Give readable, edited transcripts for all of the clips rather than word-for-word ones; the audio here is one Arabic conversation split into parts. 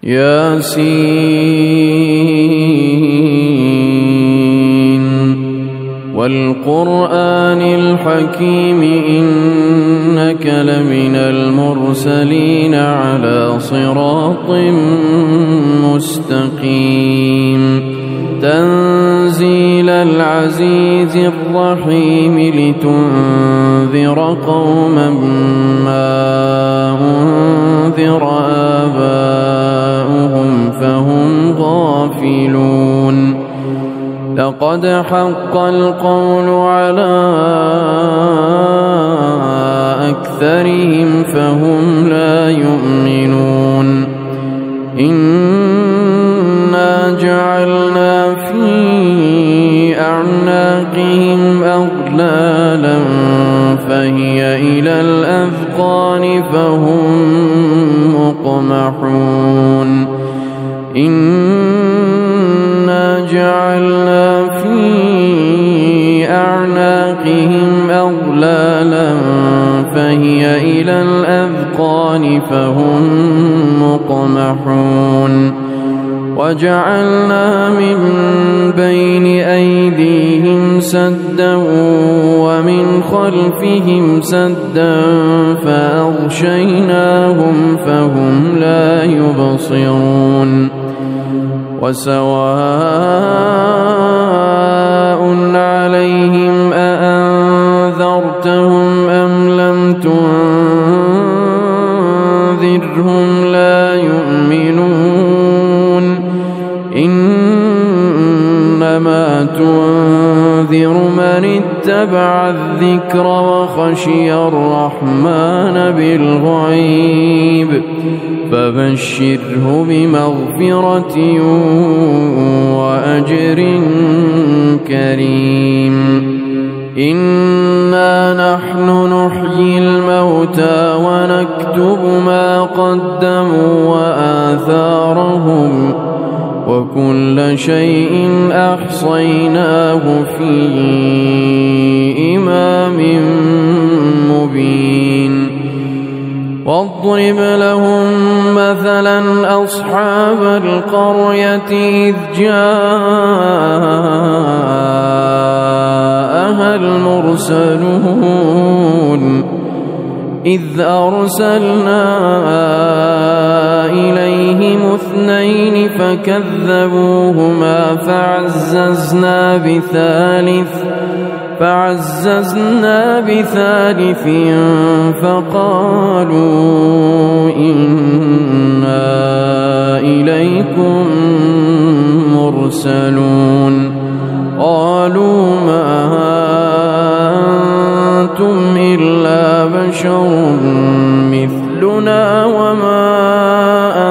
ياسين والقرآن الحكيم إنك لمن المرسلين على صراط مستقيم تنزيل العزيز الرحيم لتنذر قوما ما أنذر آباؤهم فهم غافلون لقد حق القول على أكثرهم فهم لا يؤمنون إنا جعلنا في أعناقهم أغلالا فهي إلى الأذقان فهم مقمحون إنا جعلنا في أعناقهم أغلالا فهي إلى الأذقان فهم مقمحون وجعلنا من بين أيديهم سدا ومن خلفهم سدا فأغشيناهم فهم لا يبصرون وسواء عليهم أأنذرتهم أم لم تنذرهم لا يؤمنون إنما تنذر من اتبع الذكر وخشي الرحمن بالغيب فبشره بمغفرة وأجر كريم إنا نحن نحيي الموتى ونكتب ما قدموا وآثارهم وكل شيء أحصيناه في إمام مبين واضرب لهم مثلا أصحاب القرية إذ جاءها المرسلون إذ أرسلنا إليهم اثنين فكذبوهما فعززنا بثالث فقالوا إنا إليكم مرسلون قالوا ما أنتم إلا بشر مثلنا وما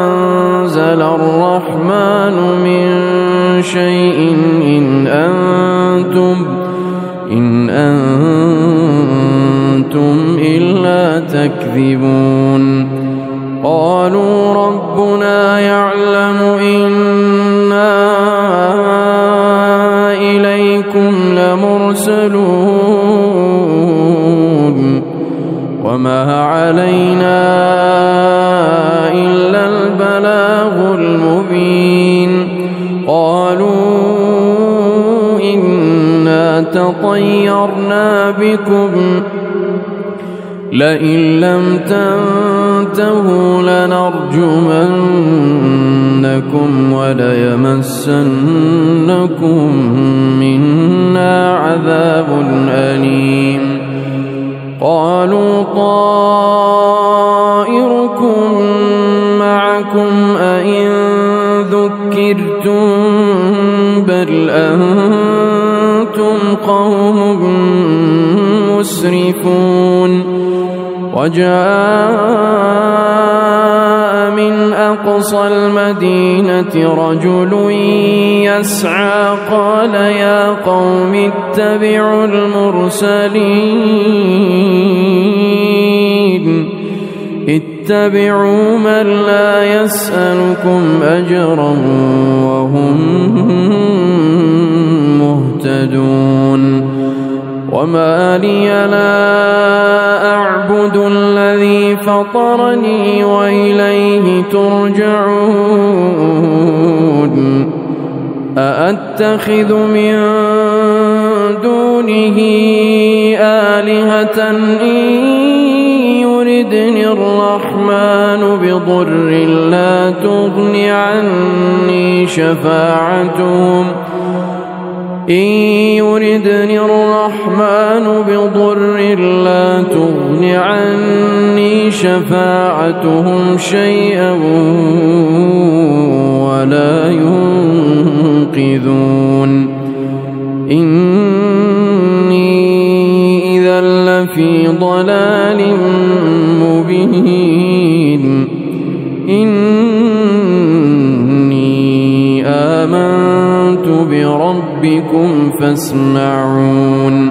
أنزل الرحمن من شيء إن أنتم إلا تكذبون قالوا ربنا يعلم إنا إليكم لمرسلون وما علينا إلا البلاغ المبين قالوا إنا تطيرنا بكم لئن لم تنتهوا لنرجمنكم وليمسنكم منا عذاب أليم قالوا طائركم معكم أئن ذكرتم بل أنتم قوم مسرفون وجاء من أقصى المدينة رجل يسعى قال يا قوم اتبعوا المرسلين اتبعوا من لا يسألكم أجرا وهم مهتدون وما لي لا أعبد الذي فطرني وإليه ترجعون أأتخذ من دونه آلهة إن يردني الرحمن بضر لا تغن عني شفاعتهم شيئا ولا ينقذون إني إذا لفي ضلال مبين إني آمنت بربكم فاسمعون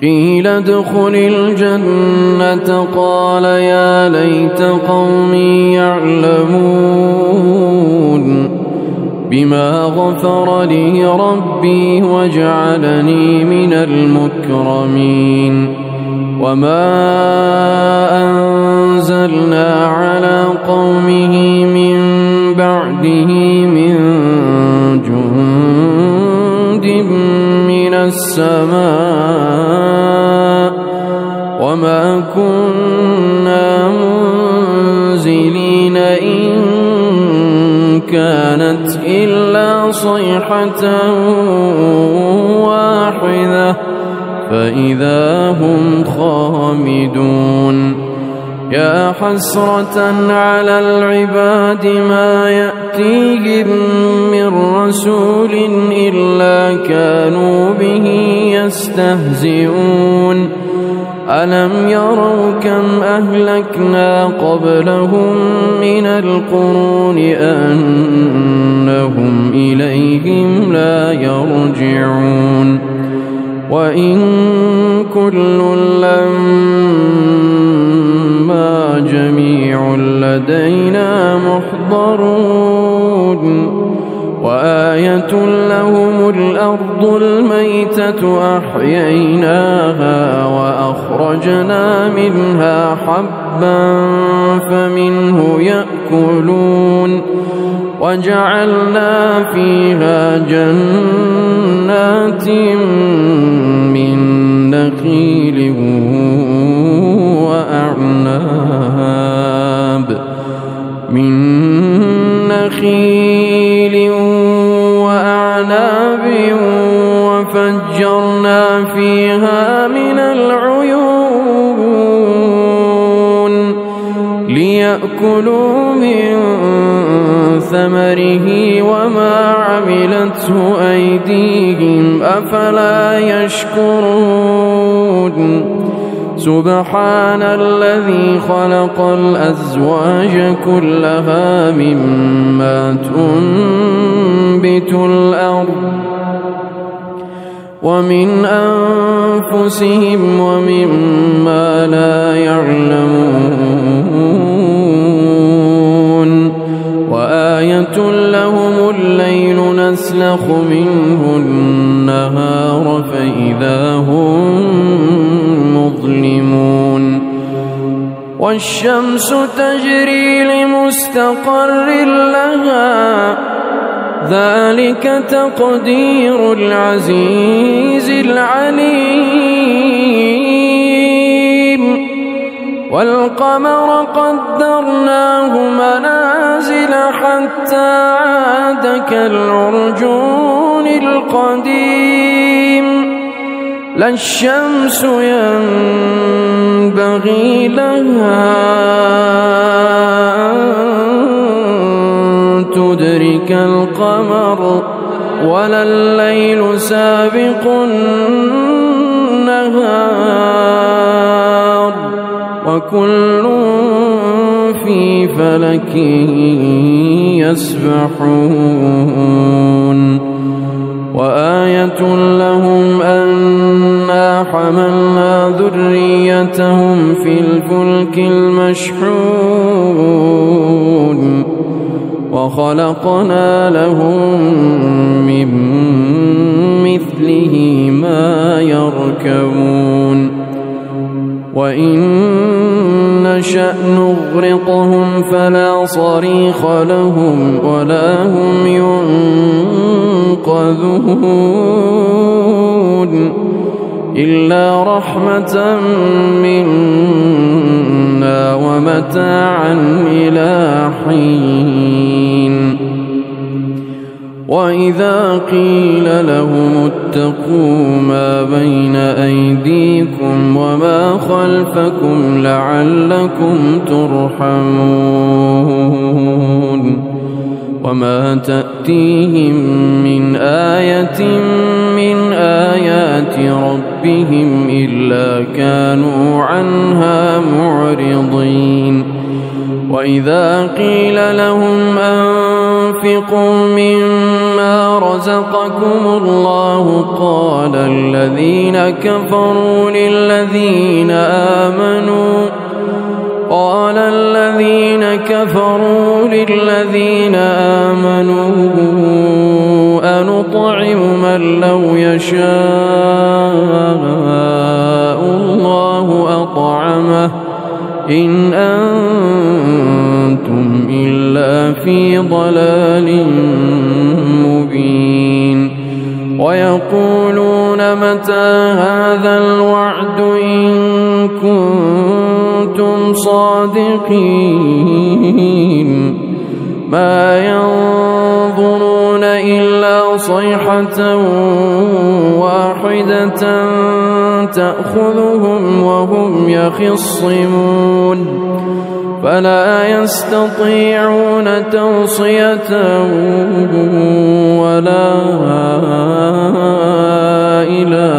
قيل ادخل الجنة قال يا ليت قومي يعلمون بما غفر لي ربي وجعلني من المكرمين وما أنزلنا على قومه من بعده من جند من السماء وما كنا منزلين إن كانت إلا صيحة واحدة فإذا هم خامدون يا حسرة على العباد ما يأتيهم من رسول إلا كانوا به يستهزئون ألم يروا كم أهلكنا قبلهم من القرون أنهم إليهم لا يرجعون وإن كل لما جميع لدينا محضرون وآية لهم الأرض الميتة أحييناها وأخرجنا منها حبا فمنه يأكلون وجعلنا فيها جنات من نخيل وأعناب وفجرنا فيها من العيون ليأكلوا من ثمره وما عملته أيديهم أفلا يشكرون سبحان الذي خلق الأزواج كلها مما تنبت الأرض ومن أنفسهم ومما لا يعلمون وآية لهم الليل نسلخ منه النهار فإذا هم مظلمون والشمس تجري لمستقر لها ذلك تقدير العزيز العليم والقمر قدرناه منازل حتى عاد كالعرجون القديم لا الشمس ينبغي لها أن تدرك القمر ولا الليل سابق النهار وكل في فلك يسبحون وآية لهم أنا حملنا ذريتهم في الفلك المشحون وخلقنا لهم من مثله ما يركبون وإن نشأ نغرقهم فلا صريخ لهم ولا هم ينقذون إلا رحمة منا ومتاعا إلى حين وإذا قيل لهم اتقوا ما بين أيديكم وما خلفكم لعلكم ترحمون وما تأتيهم من آية من آيات ربهم إلا كانوا عنها معرضين وإذا قيل لهم أنفقوا مما رزقكم الله قال الذين كفروا للذين آمنوا أنطعم من لو يشاء الله أطعمه إن أنتم إلا في ضلال مبين ويقولون متى هذا الوعد إن كنتم صادقين ما ينظرون إلا صيحة واحدة تأخذهم وهم يخصمون فلا يستطيعون توصية ولا إلى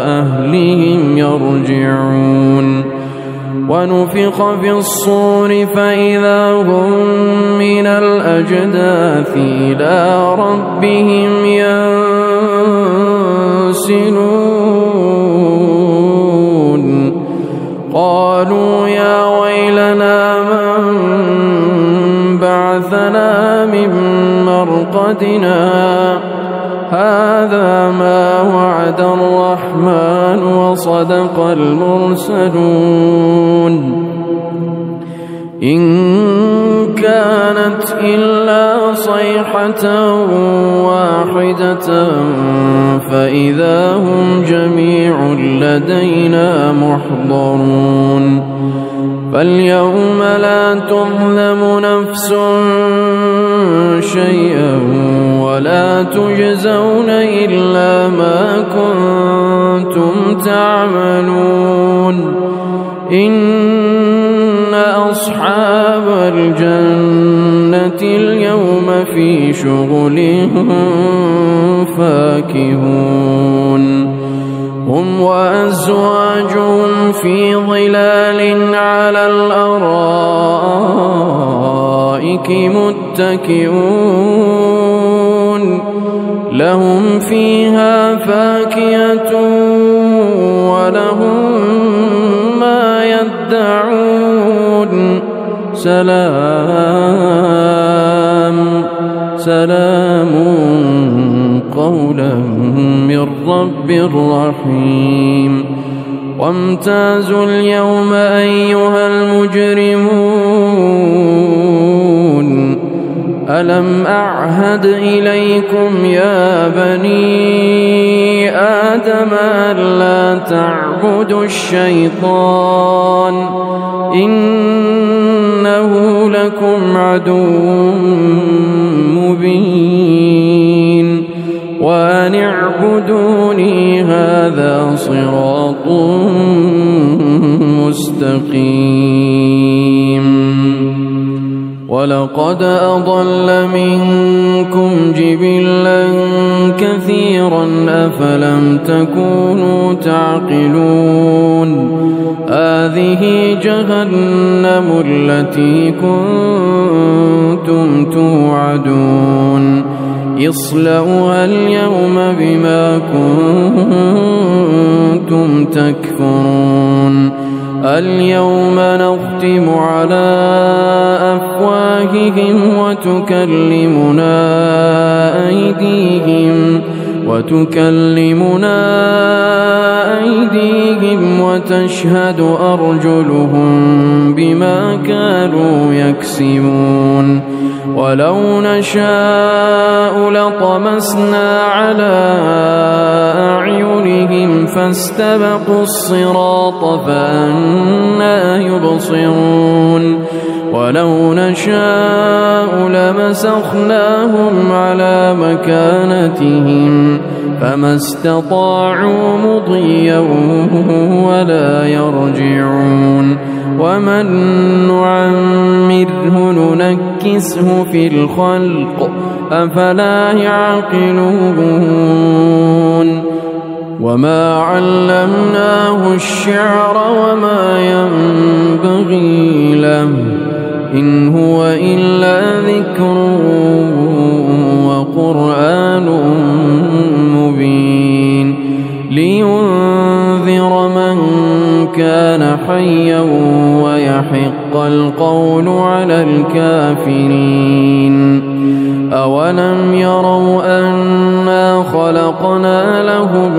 أهلهم يرجعون ونفخ في الصور فإذا هم من الأجداث إلى ربهم ينسلون قالوا يا ويلنا من بعثنا من مرقدنا هذا ما وعد الرحمن وصدق المرسلون إن كانت إلا صيحة واحدة فإذا هم جميع لدينا محضرون فاليوم لا تظلم نفس شيئا ولا تجزون إلا ما كنتم تعملون إن أصحاب الجنة اليوم في شغل فاكهون هم وأزواجهم في ظلال على الأرائك متكئون لهم فيها فاكهة ولهم ما يدعون سلام قولا من رب رحيم وامتازوا اليوم أيها المجرمون ألم أعهد إليكم يا بني آدم ألا تعبدوا الشيطان إنه لكم عدو مبين وأن اعبدوني هذا صراط مستقيم ولقد أضل منكم جبلا كثيرا أفلم تكونوا تعقلون هذه جهنم التي كنتم توعدون اصلوها اليوم بما كنتم تكفرون اليوم نختم على أفواههم وتكلمنا أيديهم وتشهد أرجلهم بما كانوا يكسبون ولو نشاء لطمسنا على أعينهم فاستبقوا الصراط فأنى يبصرون ولو نشاء لمسخناهم على مكانتهم فما استطاعوا مضيا ولا يرجعون ومن نعمره ننكسه في الخلق أفلا يعقلون وما علمناه الشعر وما ينبغي له إن هو إلا ذكر وقرآن مبين لينذر من كان حيا ويحق القول على الكافرين أولم يروا أنا خلقنا لهم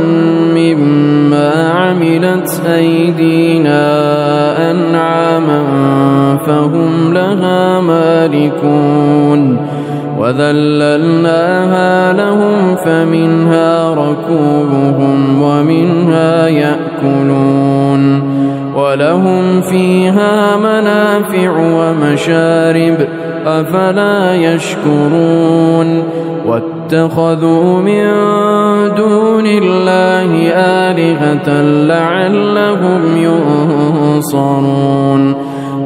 مما عملت أيدينا أنعاما فهم لها مالكون وذللناها لهم فمنها ركوبهم ومنها يأكلون ولهم فيها منافع ومشارب أفلا يشكرون واتخذوا من دون الله آلهة لعلهم ينصرون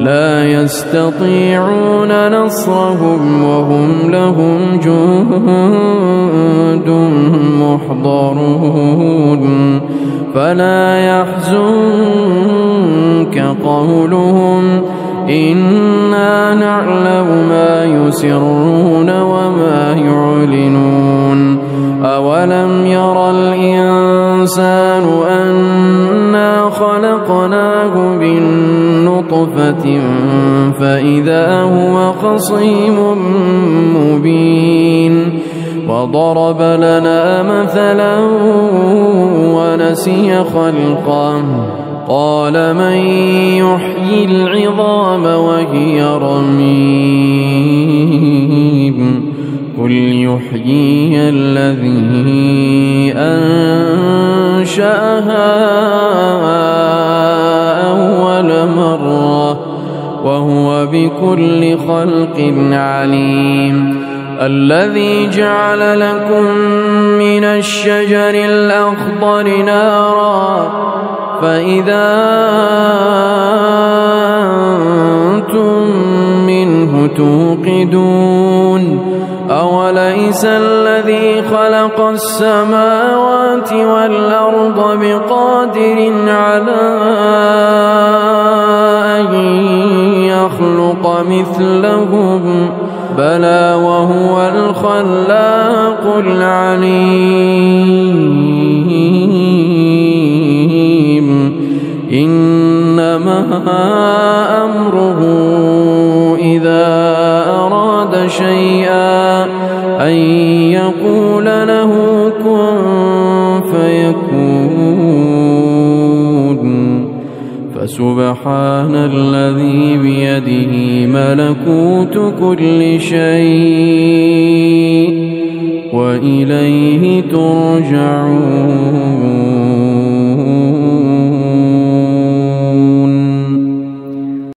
لا يستطيعون نصرهم وهم لهم جند محضرون فلا يحزنك قولهم إنا نعلم ما يسرون وما يعلنون أولم ير الإنسان أنا خلقناه من نطفة فإذا هو خصيم مبين وضرب لنا مثلا ونسي خلقه قال من يحيي العظام وهي رميم قل يحييها الذي أنشأها أول مرة وهو بكل خلق عليم الذي جعل لكم من الشجر الأخضر نارا فإذا أنتم منه توقدون أوليس الذي خلق السماوات والأرض بقادر على أن يخلق مثلهم بلى وهو الخلاق العليم إنما أمره إذا أراد شيئا أن يقول له كن فيكون فسبحان الذي بيده ملكوت كل شيء وإليه ترجعون